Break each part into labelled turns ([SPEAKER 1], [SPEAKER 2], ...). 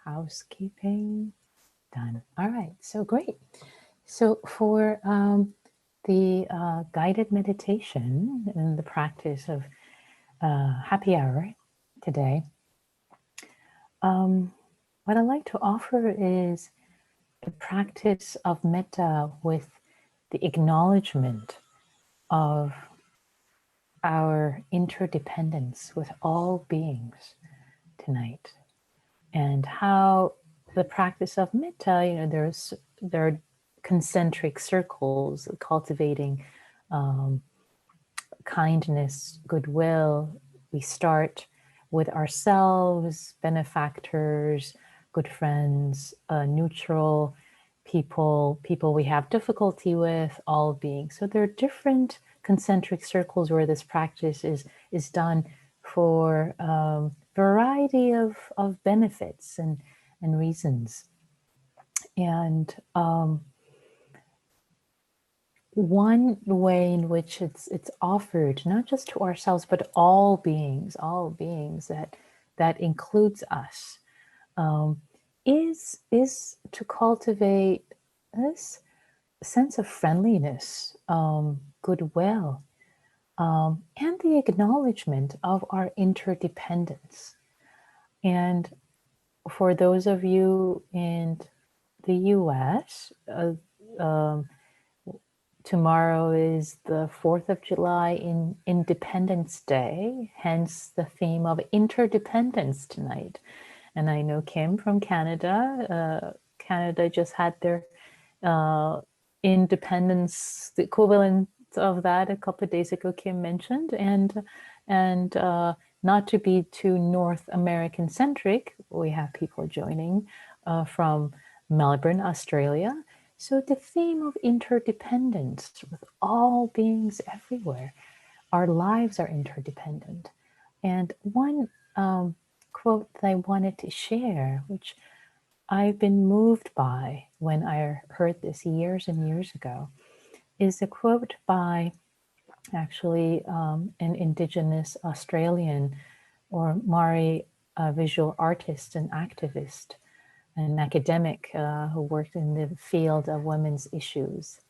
[SPEAKER 1] housekeeping done. All right, so great. So for the guided meditation and the practice of happy hour today, what I'd like to offer is a practice of metta with the acknowledgement of our interdependence with all beings tonight, and how the practice of metta, there are concentric circles cultivating kindness, goodwill. We start with ourselves, benefactors, good friends, neutral people we have difficulty with, all beings. So there are different concentric circles where this practice is done for variety of benefits and reasons. And one way in which it's offered, not just to ourselves, but all beings that includes us, is to cultivate this sense of friendliness, goodwill, and the acknowledgement of our interdependence. And for those of you in the US, tomorrow is the 4th of July in Independence Day, hence the theme of interdependence tonight. And I know Kim from Canada. Canada just had their independence, the equivalent of that a couple of days ago, Kim mentioned. And not to be too North American centric, we have people joining from Melbourne, Australia. So the theme of interdependence with all beings everywhere. Our lives are interdependent. And one quote that I wanted to share, which I've been moved by when I heard this years and years ago, is a quote by actually an Indigenous Australian or Maori visual artist and activist, an academic who worked in the field of women's issues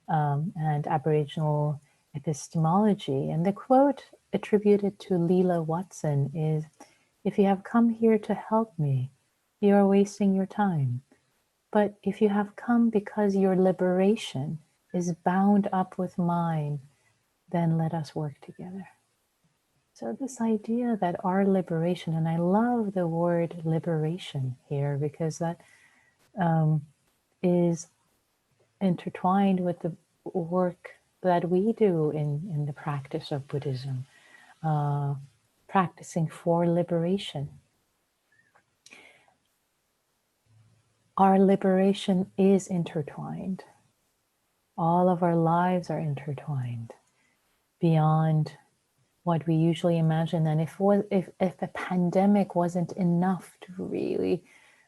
[SPEAKER 1] and Aboriginal epistemology. And the quote attributed to Leela Watson is, "If you have come here to help me, you are wasting your time. But if you have come because your liberation is bound up with mine, then let us work together." So this idea that our liberation, and I love the word liberation here because that is intertwined with the work that we do in the practice of Buddhism, practicing for liberation. Our liberation is intertwined. All of our lives are intertwined beyond what we usually imagine. And if a pandemic wasn't enough to really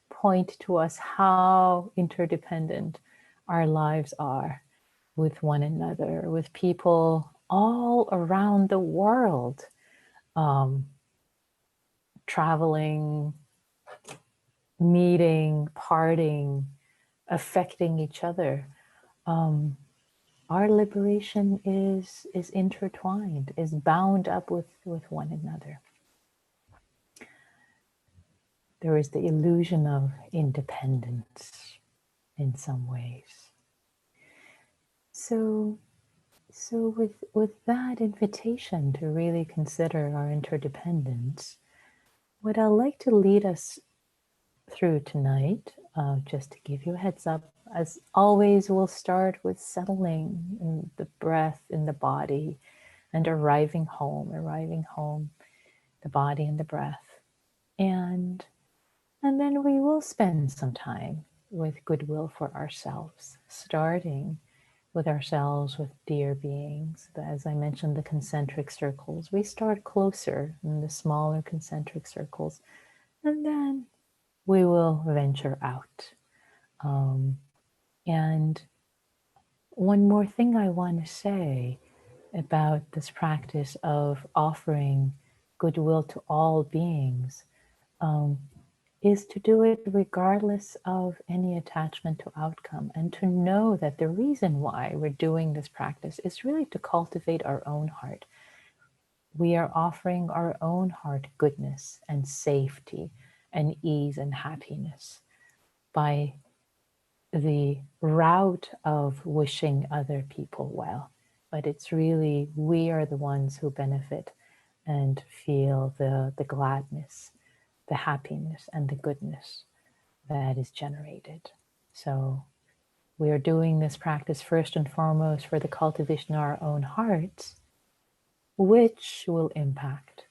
[SPEAKER 1] point to us how interdependent our lives are with one another, with people all around the world, traveling, meeting, parting, affecting each other. Our liberation is intertwined, is bound up with one another. There is the illusion of independence in some ways. So with that invitation to really consider our interdependence, what I'd like to lead us through tonight, just to give you a heads up, as always, we'll start with settling in the breath, in the body, and arriving home, the body and the breath. And then we will spend some time with goodwill for ourselves, starting with ourselves, with dear beings. As I mentioned, the concentric circles, we start closer in the smaller concentric circles, and then we will venture out. And one more thing I want to say about this practice of offering goodwill to all beings. is to do it regardless of any attachment to outcome, and to know that the reason why we're doing this practice is really to cultivate our own heart. We are offering our own heart goodness and safety and ease and happiness by the route of wishing other people well. But it's really, we are the ones who benefit and feel the gladness, the happiness, and the goodness that is generated. So we are doing this practice first and foremost for the cultivation of our own hearts, which will impact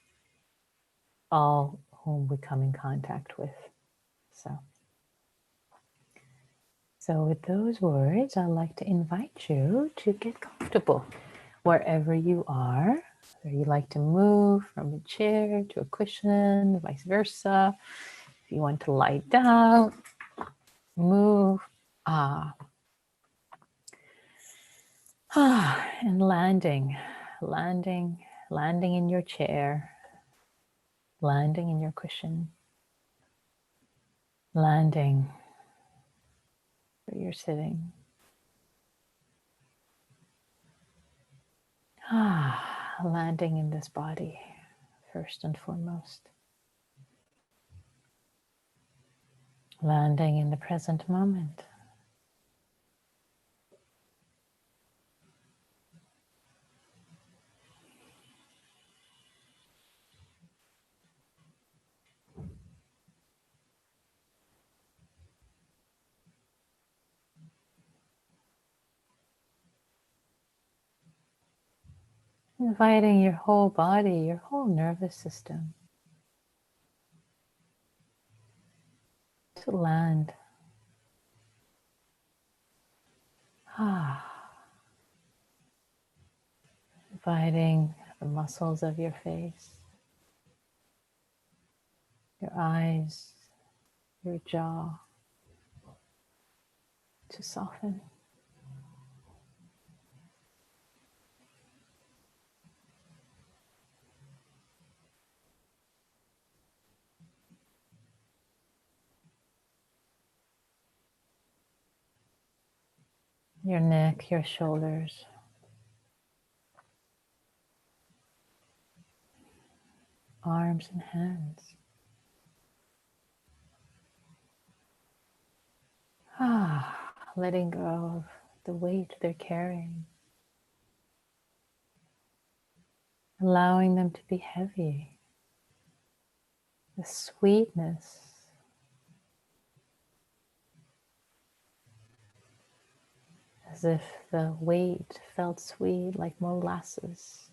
[SPEAKER 1] all whom we come in contact with. So with those words, I'd like to invite you to get comfortable wherever you are. Whether you like to move from a chair to a cushion, vice versa. If you want to lie down, move. And landing in your chair, landing in your cushion, landing where you're sitting. Landing in this body, first and foremost. Landing in the present moment. Inviting your whole body, your whole nervous system to land. Inviting the muscles of your face, your eyes, your jaw to soften. Your neck, your shoulders. Arms and hands. Letting go of the weight they're carrying. Allowing them to be heavy. The sweetness. As if the weight felt sweet like molasses.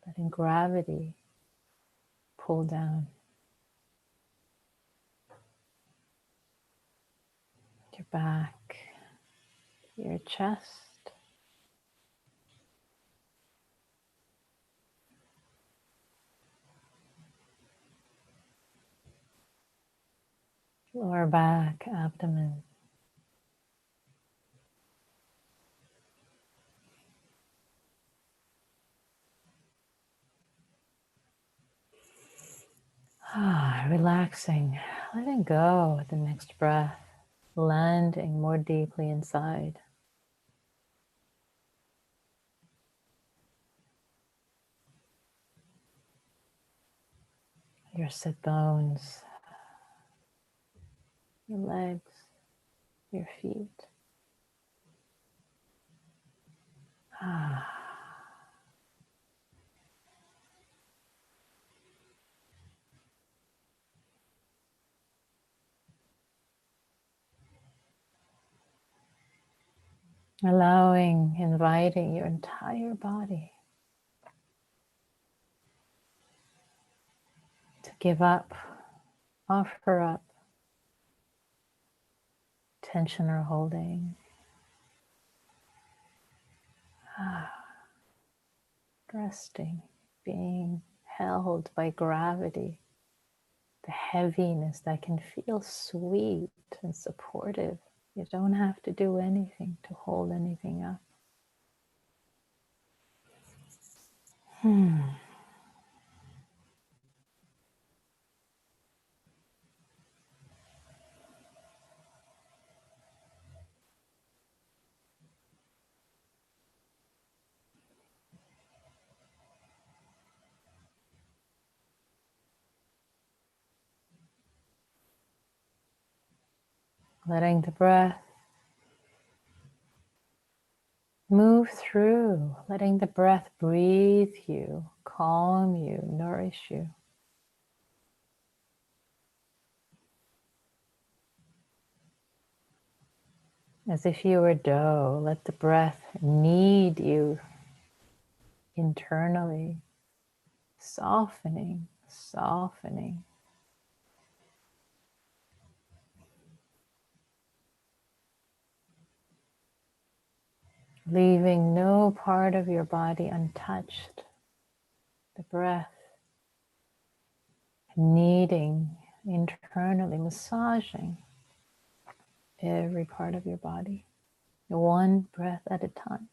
[SPEAKER 1] Letting gravity pull down. Your back, your chest, lower back, abdomen. Relaxing, letting go with the next breath, landing more deeply inside. Your sit bones, your legs, your feet. Allowing, inviting your entire body to give up, offer up tension or holding. Resting, being held by gravity, the heaviness that can feel sweet and supportive. You don't have to do anything to hold anything up. letting the breath move through, letting the breath breathe you, calm you, nourish you. As if you were dough, let the breath knead you internally, softening, softening. Leaving no part of your body untouched. The breath kneading internally, massaging every part of your body, one breath at a time.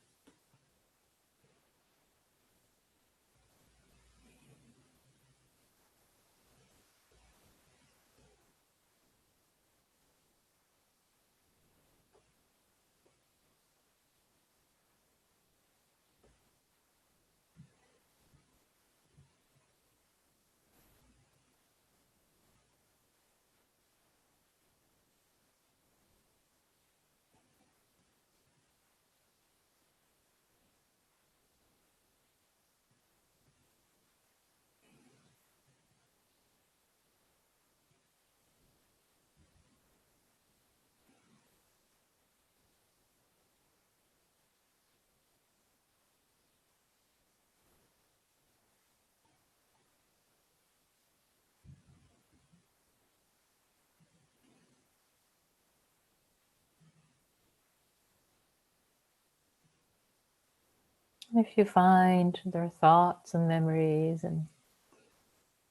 [SPEAKER 1] If you find there are thoughts and memories and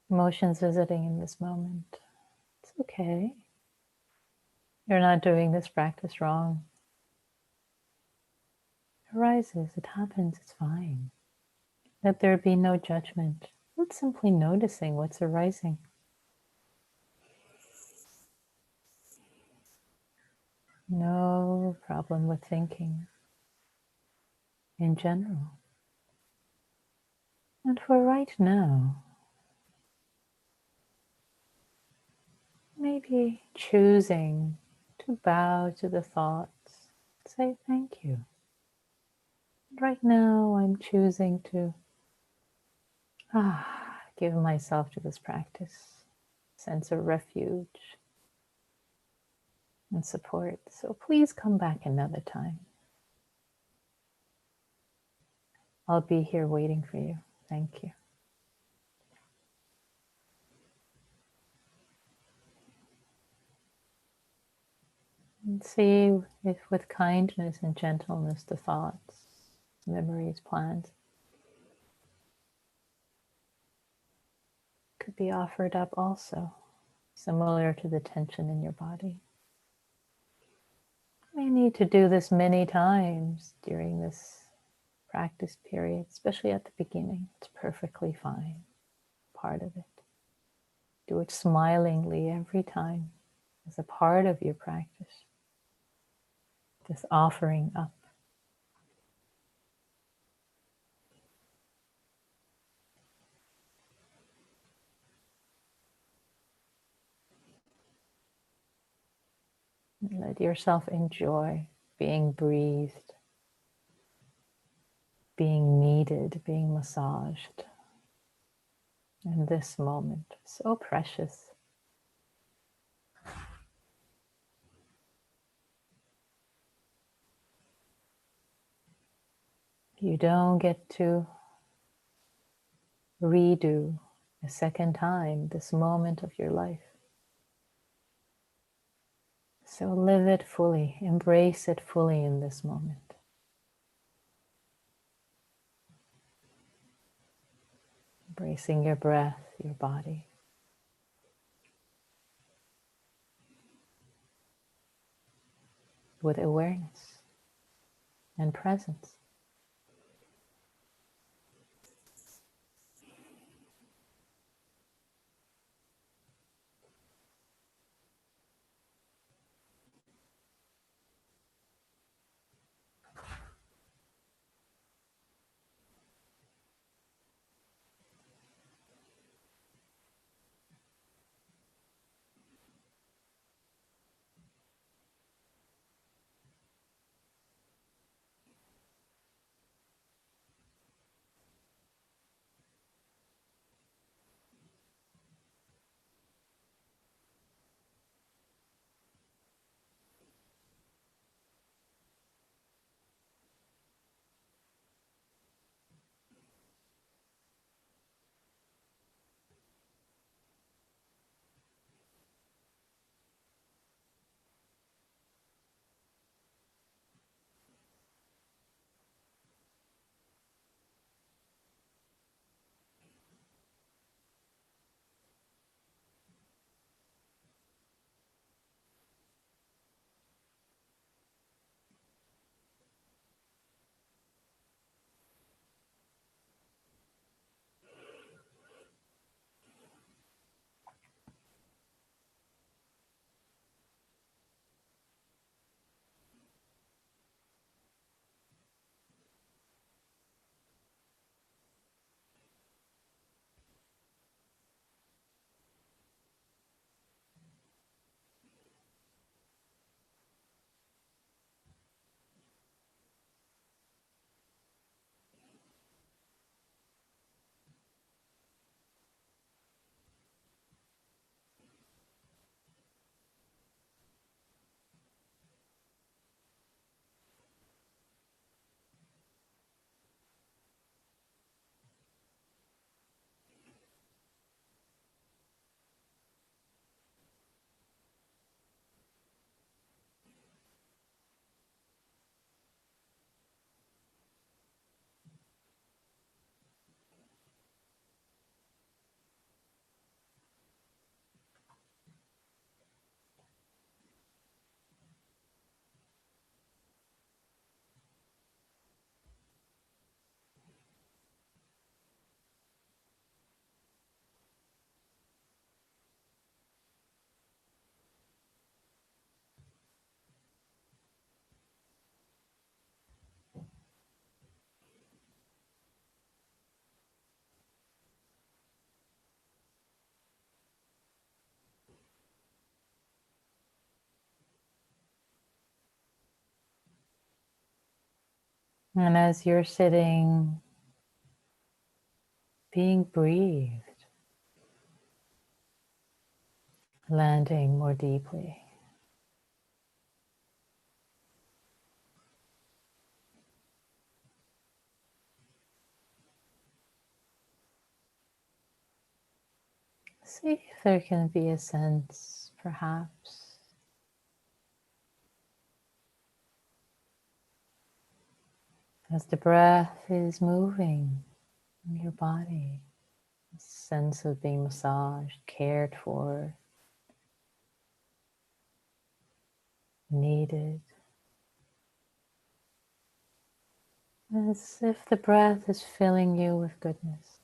[SPEAKER 1] emotions visiting in this moment, it's okay. You're not doing this practice wrong. It arises, it happens, it's fine. Let there be no judgment. It's simply noticing what's arising. No problem with thinking in general. And for right now, maybe choosing to bow to the thoughts, say thank you. Right now, I'm choosing to give myself to this practice, sense of refuge and support. So please come back another time. I'll be here waiting for you. Thank you. And see if with kindness and gentleness the thoughts, memories, plans could be offered up also, similar to the tension in your body. You may need to do this many times during this practice period, especially at the beginning. It's perfectly fine, part of it. Do it smilingly every time as a part of your practice, this offering up. Let yourself enjoy being breathed, being kneaded, being massaged in this moment. So precious. You don't get to redo a second time this moment of your life. So live it fully, embrace it fully in this moment. Embracing your breath, your body, with awareness and presence. And as you're sitting, being breathed, landing more deeply. See if there can be a sense, perhaps, as the breath is moving in your body, a sense of being massaged, cared for, needed. As if the breath is filling you with goodness,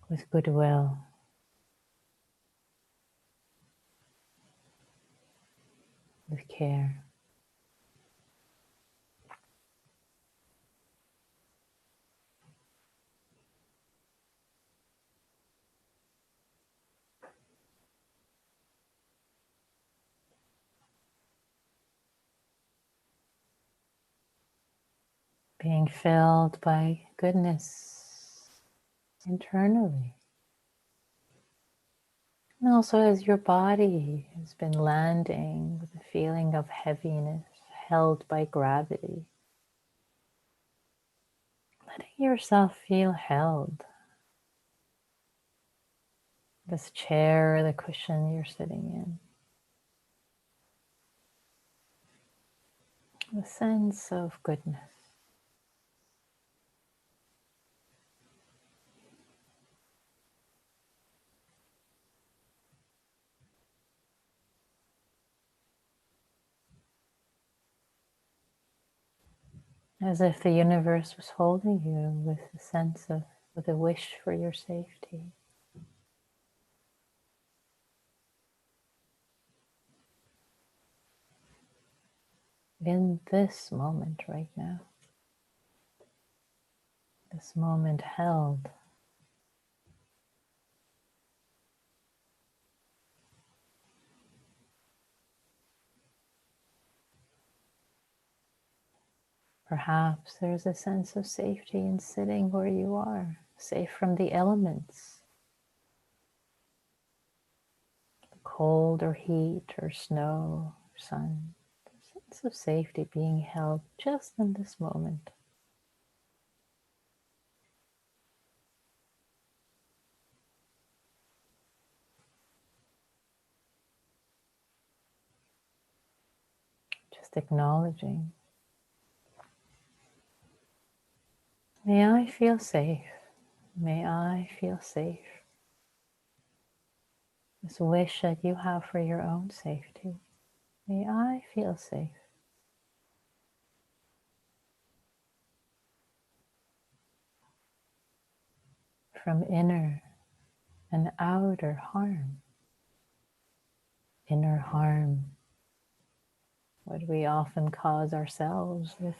[SPEAKER 1] with goodwill, with care. Being filled by goodness internally. And also as your body has been landing with a feeling of heaviness, held by gravity, letting yourself feel held. This chair or the cushion you're sitting in. A sense of goodness. As if the universe was holding you with a sense of, with a wish for your safety. In this moment right now. This moment held. Perhaps there's a sense of safety in sitting where you are, safe from the elements, cold or heat or snow or sun. A sense of safety being held just in this moment. Just acknowledging. May I feel safe. May I feel safe. This wish that you have for your own safety. May I feel safe. From inner and outer harm. Inner harm, what we often cause ourselves with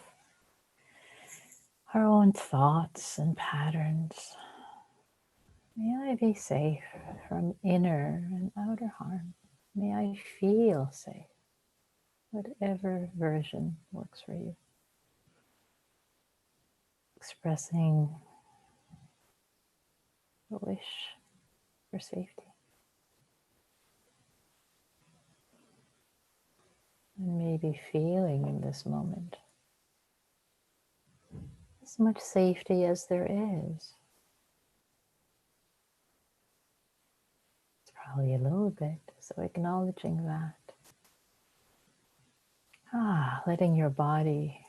[SPEAKER 1] our own thoughts and patterns. May I be safe from inner and outer harm. May I feel safe, whatever version works for you. Expressing the wish for safety. And maybe feeling in this moment as much safety as there is. It's probably a little bit, so acknowledging that. Letting your body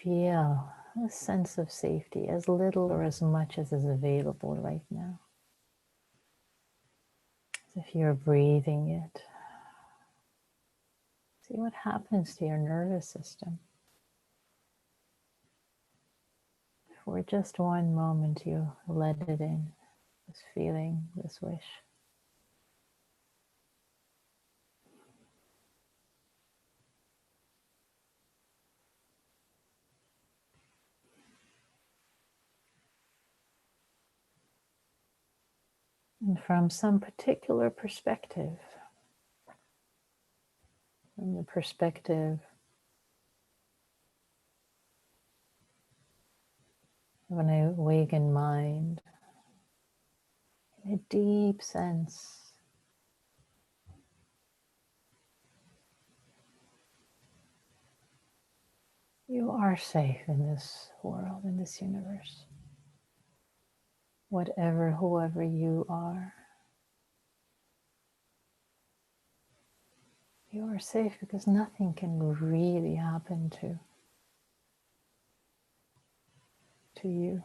[SPEAKER 1] feel a sense of safety, as little or as much as is available right now. As if you're breathing it. See what happens to your nervous system. For just one moment, you let it in, this feeling, this wish. And from some particular perspective, from the perspective of an awakened mind, in a deep sense, you are safe in this world, in this universe. Whatever, whoever you are, you are safe because nothing can really happen to you.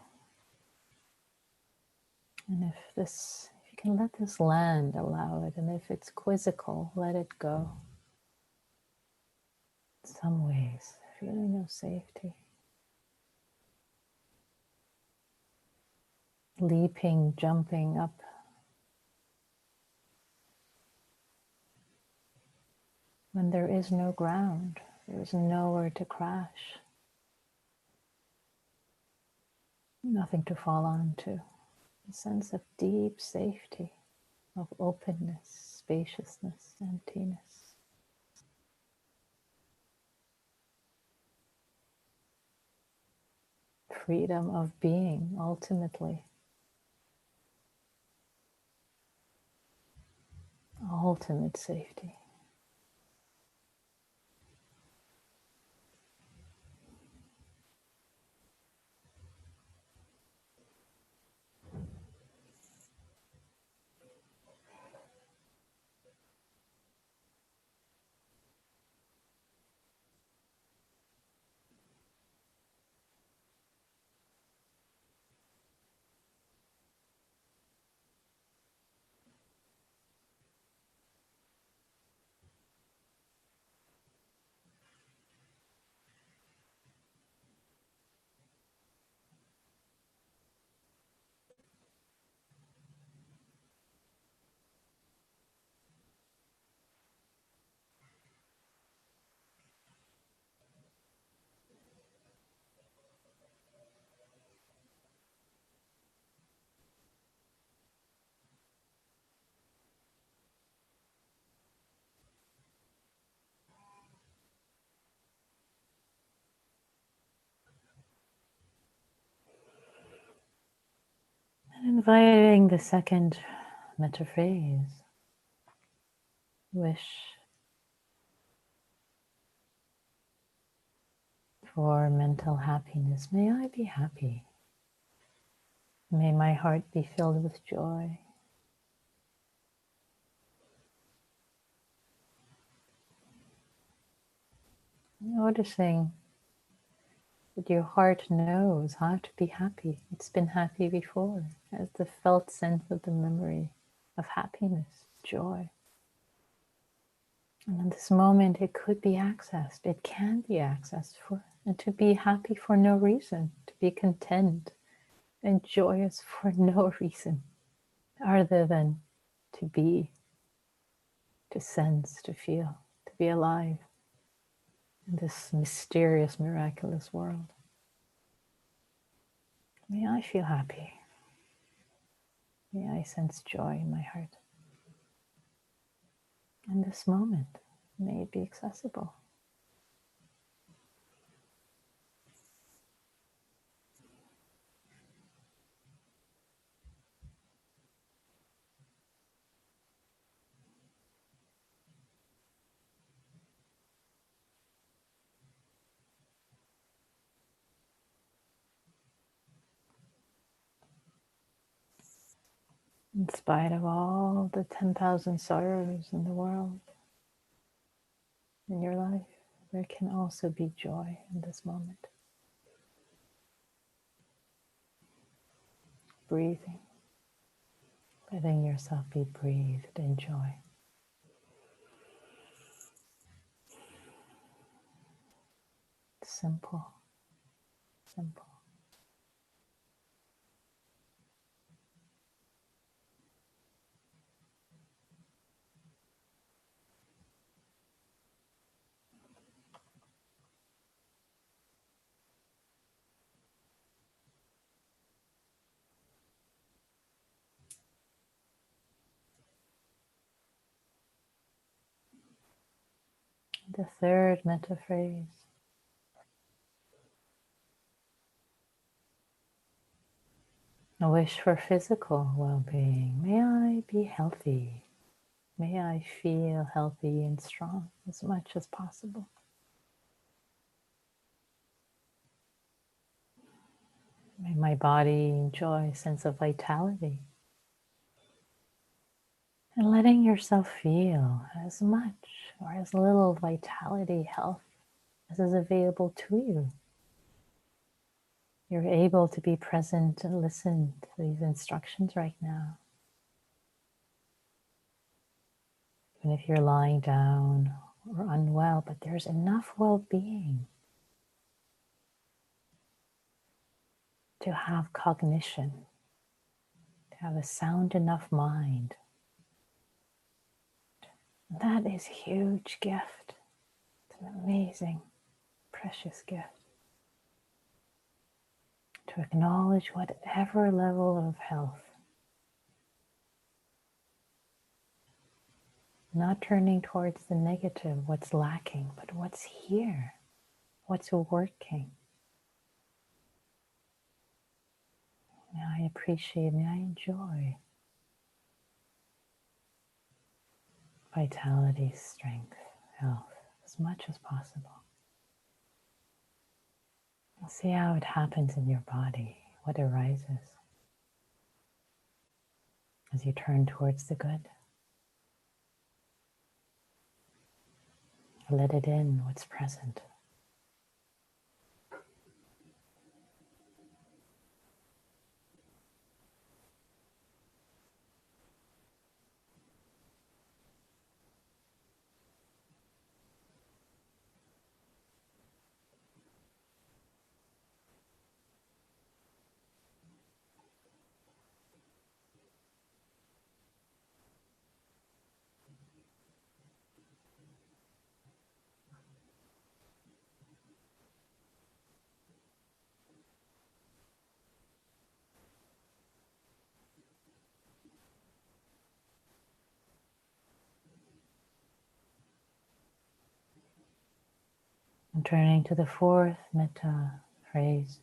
[SPEAKER 1] And if you can let this land, allow it. And if it's quizzical, let it go. In some ways, feeling of safety. Leaping, jumping up. When there is no ground, there is nowhere to crash. Nothing to fall onto. A sense of deep safety, of openness, spaciousness, emptiness. Freedom of being, ultimately. Ultimate safety. And inviting the second metta phrase. Wish for mental happiness. May I be happy. May my heart be filled with joy. Noticing that your heart knows how to be happy. It's been happy before, has the felt sense of the memory of happiness, joy. And in this moment, it could be accessed. It can be accessed and to be happy for no reason, to be content and joyous for no reason other than to be, to sense, to feel, to be alive in this mysterious, miraculous world. May I feel happy. May I sense joy in my heart. And this moment may be accessible. In spite of all the 10,000 sorrows in the world, in your life, there can also be joy in this moment. Breathing, letting yourself be breathed in joy. Simple, simple. The third metta phrase. A wish for physical well-being. May I be healthy. May I feel healthy and strong as much as possible. May my body enjoy a sense of vitality. And letting yourself feel as much or as little vitality, health as is available to you. You're able to be present and listen to these instructions right now. Even if you're lying down or unwell, but there's enough well-being to have cognition, to have a sound enough mind. That is a huge gift. It's an amazing, precious gift. To acknowledge whatever level of health. Not turning towards the negative, what's lacking, but what's here, what's working. May I appreciate, may I enjoy vitality, strength, health as much as possible. See how it happens in your body, what arises as you turn towards the good. Let it in, what's present. And turning to the fourth metta phrase.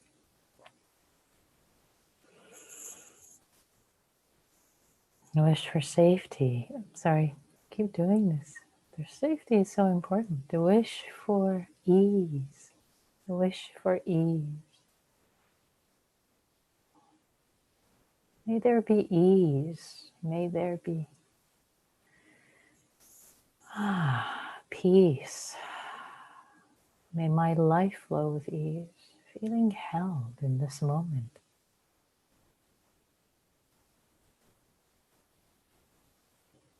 [SPEAKER 1] I wish for safety. Sorry, keep doing this. Their safety is so important. The wish for ease. The wish for ease. May there be ease. May there be peace. May my life flow with ease, feeling held in this moment.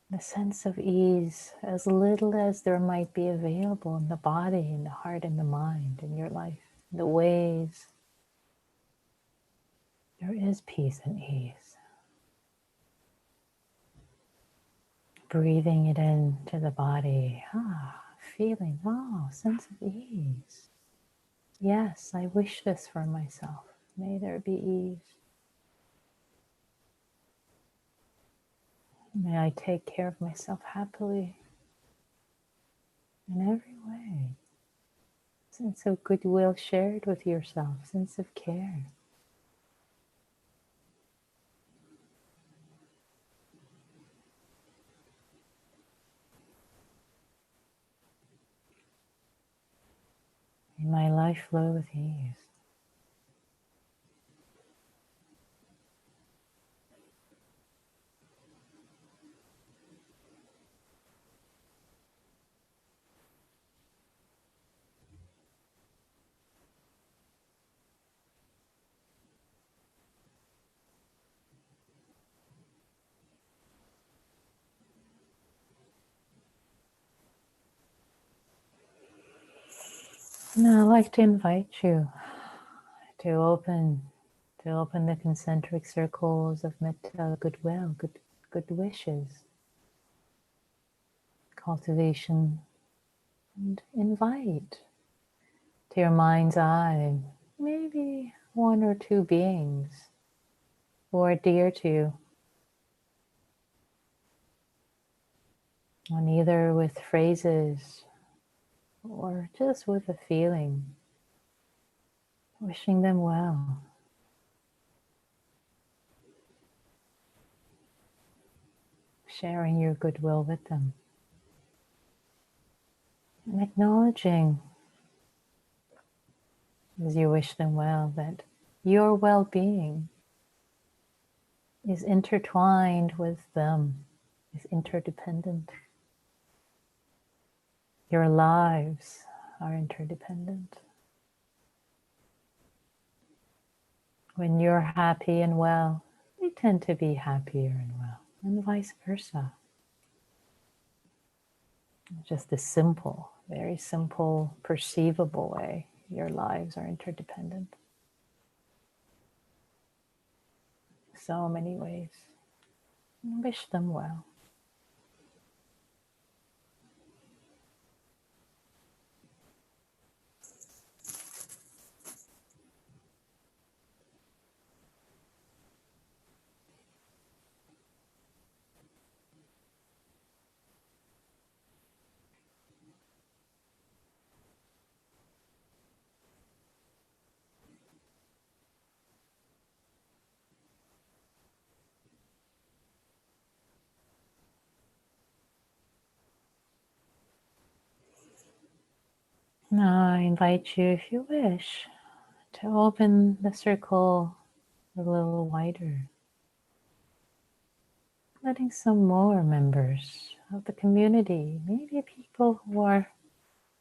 [SPEAKER 1] The sense of ease, as little as there might be available in the body, in the heart, in the mind, in your life, in the ways. There is peace and ease. Breathing it into the body, feeling, sense of ease. Yes, I wish this for myself. May there be ease. May I take care of myself happily in every way. Sense of goodwill shared with yourself, sense of care. May my life flow with ease. Now I'd like to invite you to open the concentric circles of metta, goodwill, good wishes, cultivation, and invite to your mind's eye maybe one or two beings who are dear to you, and either with phrases or just with a feeling, wishing them well. Sharing your goodwill with them. And acknowledging, as you wish them well, that your well-being is intertwined with them, is interdependent. Your lives are interdependent. When you're happy and well, they tend to be happier and well, and vice versa. Just a simple, very simple, perceivable way your lives are interdependent. So many ways. Wish them well. Now I invite you, if you wish, to open the circle a little wider, letting some more members of the community, maybe people who are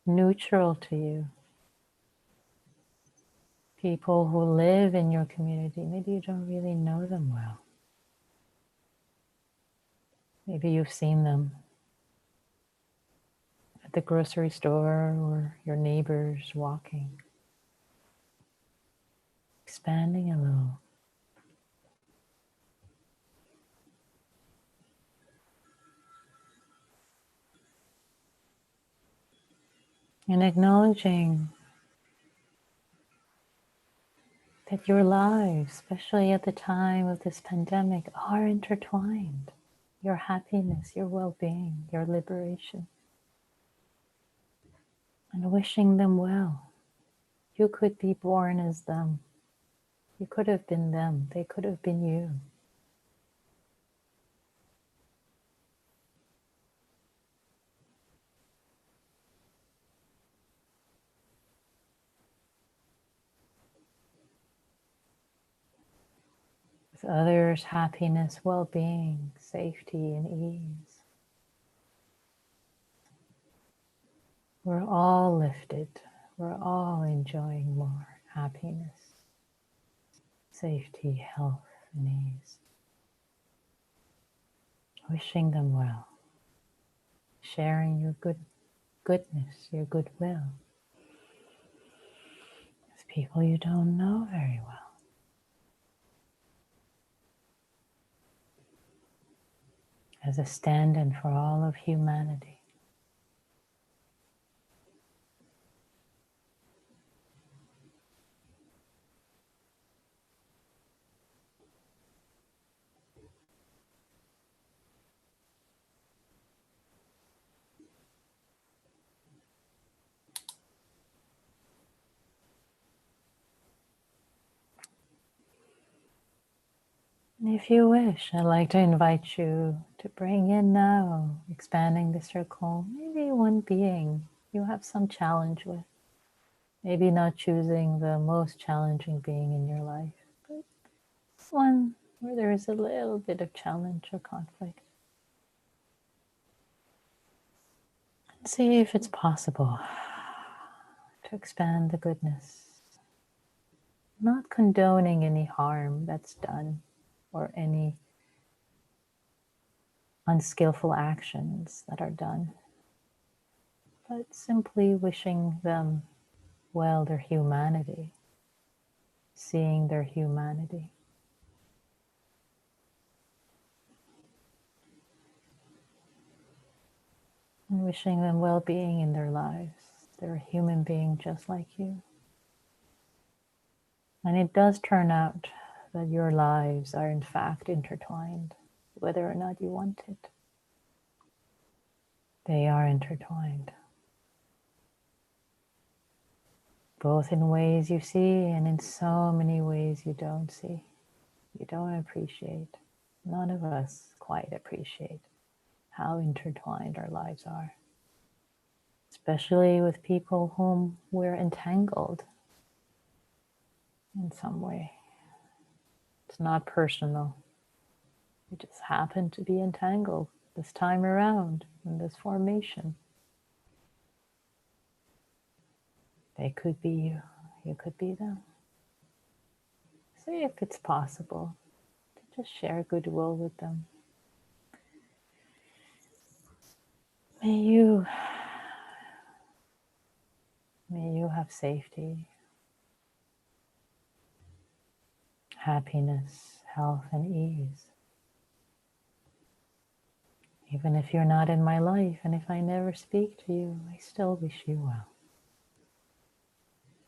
[SPEAKER 1] neutral to you, people who live in your community, maybe you don't really know them well. Maybe you've seen them at the grocery store or your neighbors walking. Expanding a little. And acknowledging that your lives, especially at the time of this pandemic, are intertwined. Your happiness, your well-being, your liberation. And wishing them well. You could be born as them. You could have been them. They could have been you. With others' happiness, well-being, safety, and ease. We're all lifted. We're all enjoying more happiness, safety, health, and ease. Wishing them well. Sharing your goodness, your goodwill with people you don't know very well. As a stand-in for all of humanity. If you wish, I'd like to invite you to bring in now, expanding the circle, maybe one being you have some challenge with. Maybe not choosing the most challenging being in your life, but one where there is a little bit of challenge or conflict. And see if it's possible to expand the goodness, not condoning any harm that's done or any unskillful actions that are done, but simply wishing them well, their humanity, seeing their humanity. And wishing them well-being in their lives. They're a human being just like you. And it does turn out that your lives are in fact intertwined, whether or not you want it. They are intertwined. both in ways you see and in so many ways you don't see, you don't appreciate. None of us quite appreciate how intertwined our lives are, especially with people whom we're entangled in some way. It's not personal. We just happen to be entangled this time around in this formation. They could be you. You could be them. See if it's possible to just share goodwill with them. May you have safety, happiness, health, and ease. Even if you're not in my life and if I never speak to you, I still wish you well.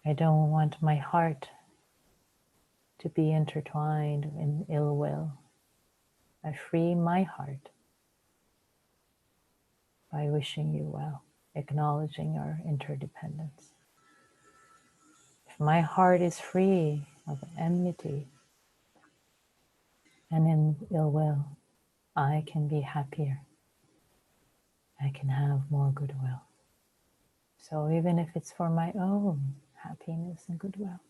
[SPEAKER 1] I don't want my heart to be intertwined in ill will. I free my heart by wishing you well, acknowledging our interdependence. If my heart is free of enmity and in ill will, I can be happier. I can have more goodwill. So even if it's for my own happiness and goodwill,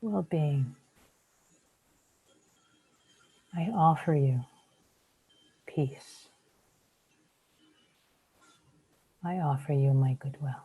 [SPEAKER 1] well-being, I offer you peace. I offer you my goodwill.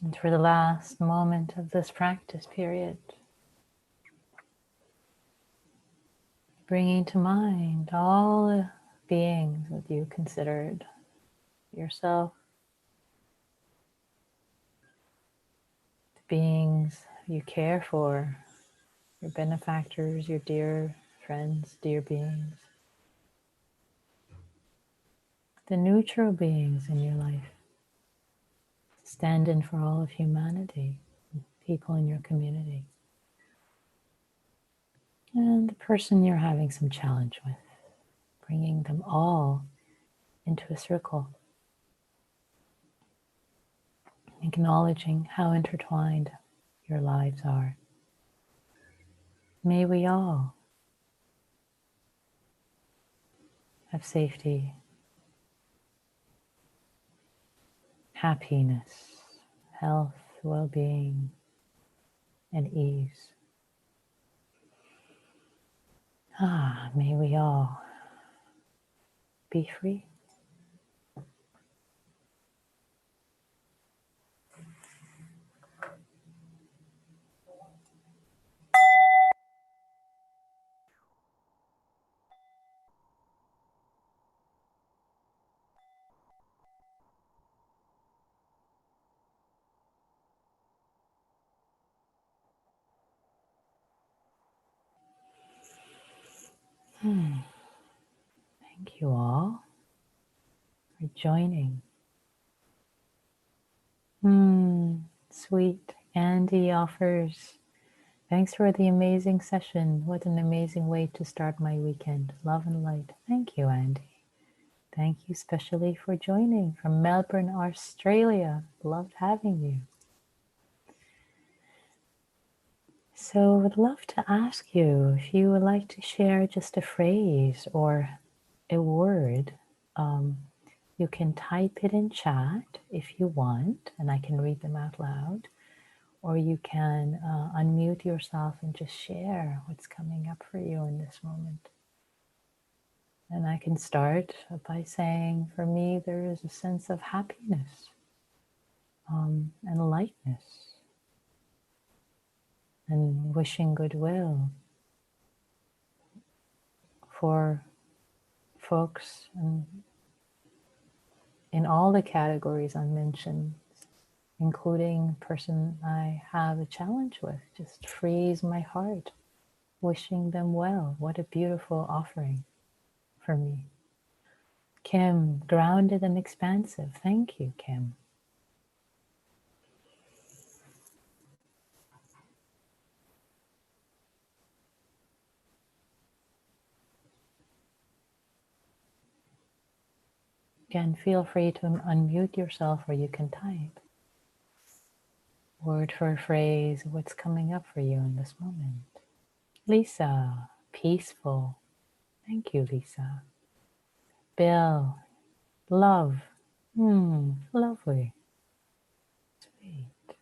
[SPEAKER 1] And for the last moment of this practice period, bringing to mind all the beings that you considered yourself, the beings you care for, your benefactors, your dear friends, dear beings, the neutral beings in your life, stand in for all of humanity, people in your community, and the person you're having some challenge with, bringing them all into a circle, acknowledging how intertwined your lives are. May we all have safety, happiness, health, well-being, and ease. May we all be free. Thank you all for joining. Sweet. Andy offers, thanks for the amazing session. What an amazing way to start my weekend. Love and light. Thank you, Andy. Thank you especially for joining from Melbourne, Australia. Loved having you. So I would love to ask you if you would like to share just a phrase or a word. You can type it in chat if you want, and I can read them out loud. Or you can unmute yourself and just share what's coming up for you in this moment. And I can start by saying, for me, there is a sense of happiness and lightness and wishing goodwill for folks in all the categories I mentioned, including a person I have a challenge with. Just frees my heart, wishing them well. What a beautiful offering for me. Kim, grounded and expansive. Thank you, Kim. Again, feel free to unmute yourself or you can type. Word for a phrase, what's coming up for you in this moment. Lisa, peaceful. Thank you, Lisa. Bill, love. Lovely. Sweet.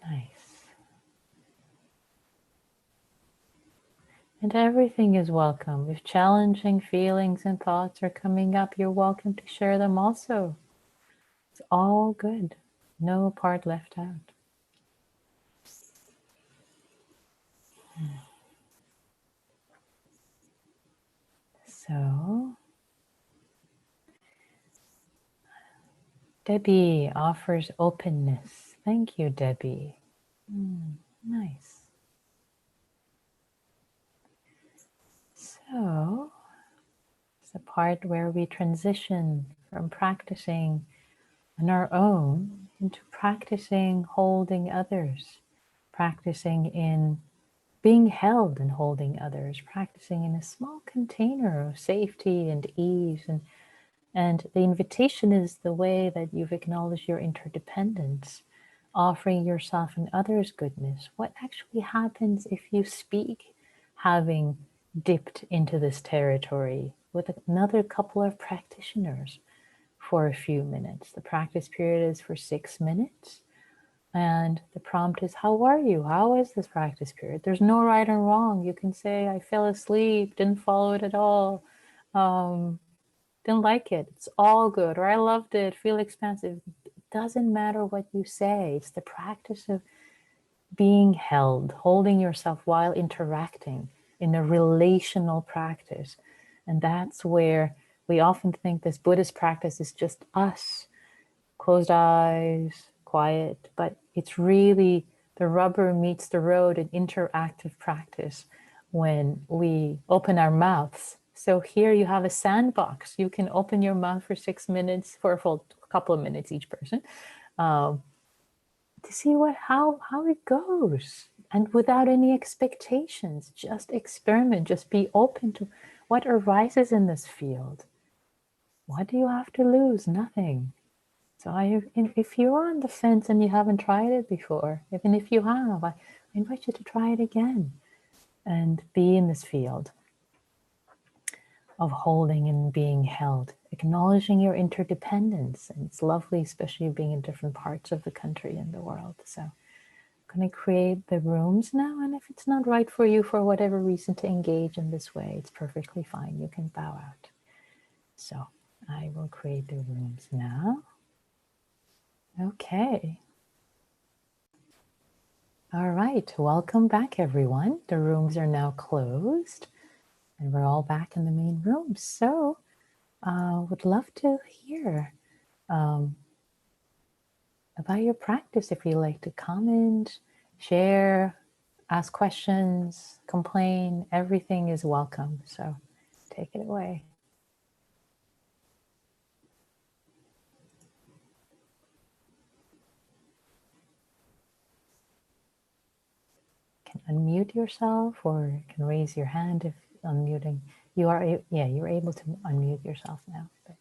[SPEAKER 1] Nice. And everything is welcome. If challenging feelings and thoughts are coming up, you're welcome to share them also. It's all good. No part left out. So, Debbie offers openness. Thank you, Debbie. Nice. So, it's the part where we transition from practicing on our own into practicing holding others, practicing in being held and holding others, practicing in a small container of safety and ease. And the invitation is the way that you've acknowledged your interdependence, offering yourself and others goodness. What actually happens if you speak, having dipped into this territory with another couple of practitioners for a few minutes? The practice period is for 6 minutes. And the prompt is, how are you? How is this practice period? There's no right and wrong. You can say, I fell asleep, didn't follow it at all, didn't like it. It's all good. Or I loved it, feel expansive. It doesn't matter what you say. It's the practice of being held, holding yourself while interacting in a relational practice. And that's where we often think this Buddhist practice is just us, closed eyes, quiet, but it's really the rubber meets the road in interactive practice when we open our mouths. So here you have a sandbox. You can open your mouth for 6 minutes, for a full couple of minutes each person, to see how it goes, and without any expectations. Just experiment. Just be open to what arises in this field. What do you have to lose? Nothing. So if you're on the fence and you haven't tried it before, even if you have, I invite you to try it again and be in this field of holding and being held, acknowledging your interdependence. And it's lovely, especially being in different parts of the country and the world. So I'm going to create the rooms now. And if it's not right for you for whatever reason to engage in this way, it's perfectly fine. You can bow out. So I will create the rooms now. Okay. All right, welcome back everyone. The rooms are now closed and we're all back in the main room. So would love to hear about your practice. If you like to comment, share, ask questions, complain, everything is welcome. So take it away. You can unmute yourself or you can raise your hand if unmuting. You are, yeah, you're able to unmute yourself now. But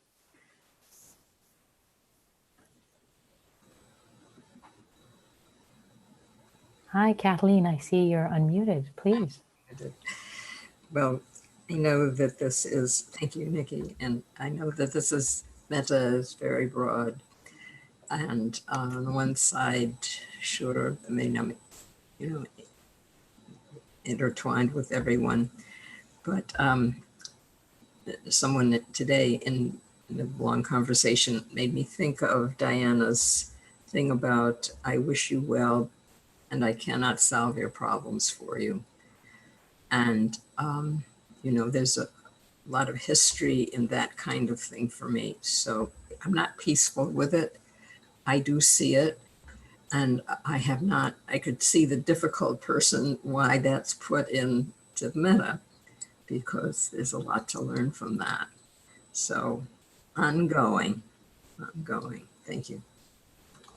[SPEAKER 1] hi, Kathleen, I see you're unmuted. Please.
[SPEAKER 2] Well, I know that this is, thank you, Nikki, and I know that this is, Metta is very broad. And on the one side, sure, I mean, I'm, you know, intertwined with everyone, but someone today in a long conversation made me think of Diana's thing about, I wish you well, and I cannot solve your problems for you. And, there's a lot of history in that kind of thing for me. So I'm not peaceful with it. I do see it. And I could see the difficult person why that's put into the Metta, because there's a lot to learn from that. So ongoing. Thank you.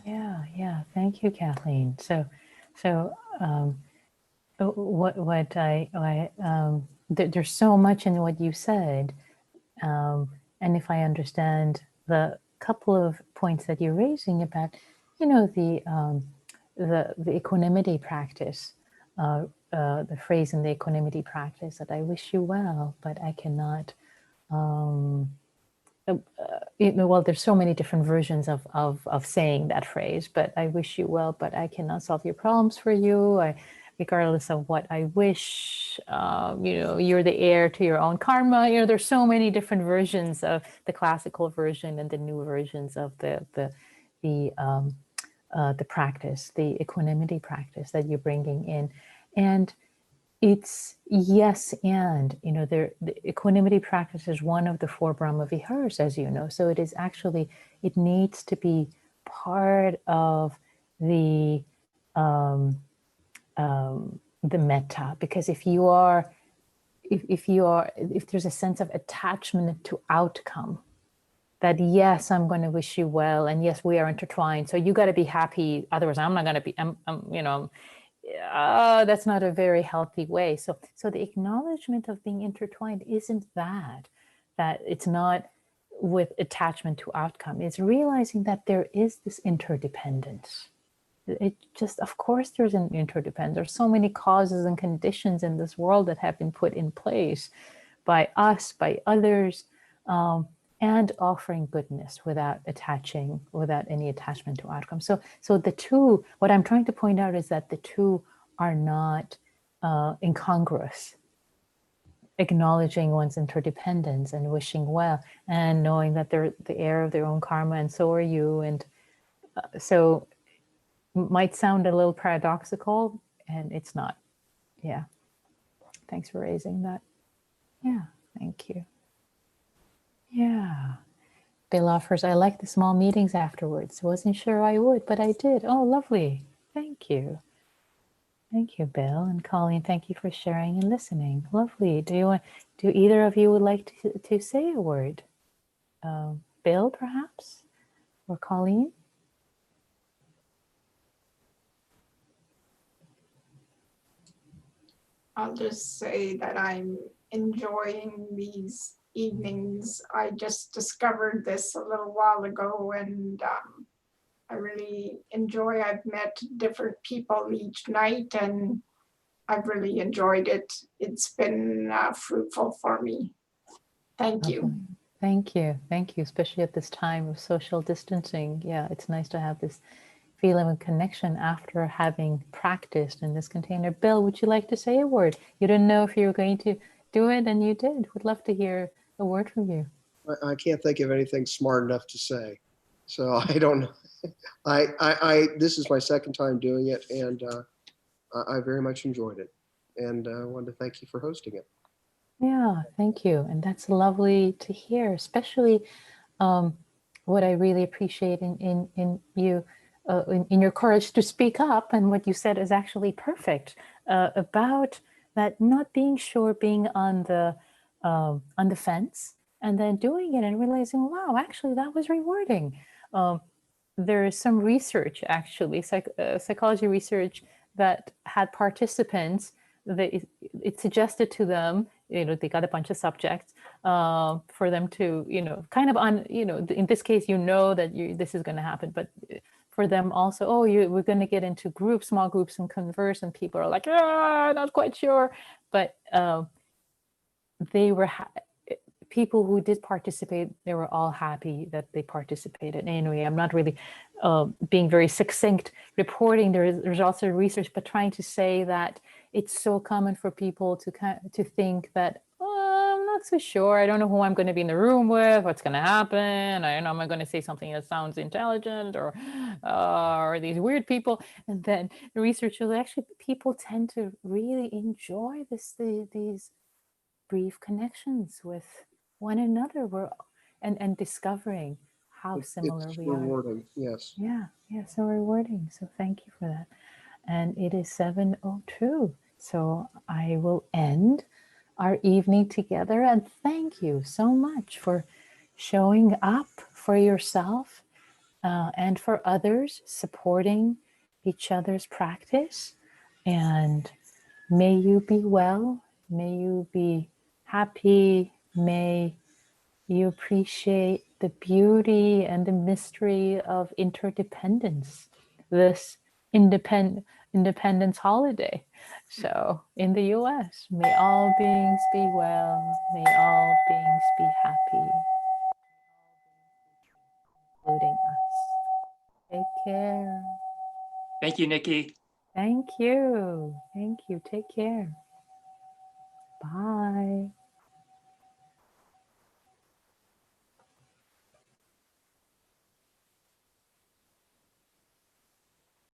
[SPEAKER 1] Yeah. Thank you, Kathleen. So what there's so much in what you said, and if I understand the couple of points that you're raising about, the equanimity practice, the phrase in the equanimity practice that I wish you well, but I cannot. Well, there's so many different versions of saying that phrase, but I wish you well, but I cannot solve your problems for you. Regardless of what I wish, you're the heir to your own karma. There's so many different versions of the classical version and the new versions of the practice, the equanimity practice that you're bringing in, and it's yes, and the equanimity practice is one of the four Brahma Viharas, as you know. So it needs to be part of the metta, because if there's a sense of attachment to outcome, that yes, I'm going to wish you well, and yes, we are intertwined, so you got to be happy, otherwise I'm not going to be. That's not a very healthy way. So the acknowledgement of being intertwined isn't that it's not with attachment to outcome. It's realizing that there is this interdependence. It just, of course, there's an interdependence. There's so many causes and conditions in this world that have been put in place by us, by others, and offering goodness without any attachment to outcome. So the two, what I'm trying to point out is that the two are not incongruous. Acknowledging one's interdependence and wishing well, and knowing that they're the heir of their own karma, and so are you. And so might sound a little paradoxical, and it's not. Yeah. Thanks for raising that. Yeah. Thank you. Yeah. Bill offers, I like the small meetings afterwards. Wasn't sure I would, but I did. Oh, lovely. Thank you. Thank you, Bill. And Colleen, thank you for sharing and listening. Lovely. Do either of you would like to say a word? Bill, perhaps? Or Colleen?
[SPEAKER 3] I'll just say that I'm enjoying these evenings. I just discovered this a little while ago, and I really enjoy. I've met different people each night, and I've really enjoyed it. It's been fruitful for me. Thank you.
[SPEAKER 1] Thank you. Thank you, especially at this time of social distancing. Yeah, it's nice to have this feeling of connection after having practiced in this container. Bill, would you like to say a word? You didn't know if you were going to do it, and you did. Would love to hear a word from you.
[SPEAKER 4] I can't think of anything smart enough to say, so I don't know. This is my second time doing it, and I very much enjoyed it, and I wanted to thank you for hosting it.
[SPEAKER 1] Yeah, thank you, and that's lovely to hear. Especially, what I really appreciate in you. In your courage to speak up, and what you said is actually perfect about that, not being sure, being on the fence, and then doing it and realizing, wow, actually that was rewarding. There is some research, actually, psychology research, that had participants, it suggested to them, they got a bunch of subjects for them to, kind of on, in this case, that this is going to happen, but for them also, we're going to get into groups, small groups, and converse, and people are like, not quite sure, but they were people who did participate, they were all happy that they participated. Anyway, I'm not really being very succinct reporting the results of research, but trying to say that it's so common for people to think that, oh, I'm not so sure. I don't know who I'm going to be in the room with, what's going to happen. I don't know, am I going to say something that sounds intelligent, or these weird people? And then the research shows actually people tend to really enjoy these brief connections with one another, and discovering how similar
[SPEAKER 4] It's
[SPEAKER 1] we are.
[SPEAKER 4] rewarding, yes.
[SPEAKER 1] Yeah, so rewarding. So thank you for that. And it is 7:02. So I will end our evening together, and thank you so much for showing up for yourself and for others, supporting each other's practice. And may you be well, may you be happy, may you appreciate the beauty and the mystery of interdependence, this independence holiday. So in the US, may all beings be well, may all beings be happy, including us. Take care.
[SPEAKER 5] Thank you, Nikki.
[SPEAKER 1] Thank you. Take care. Bye.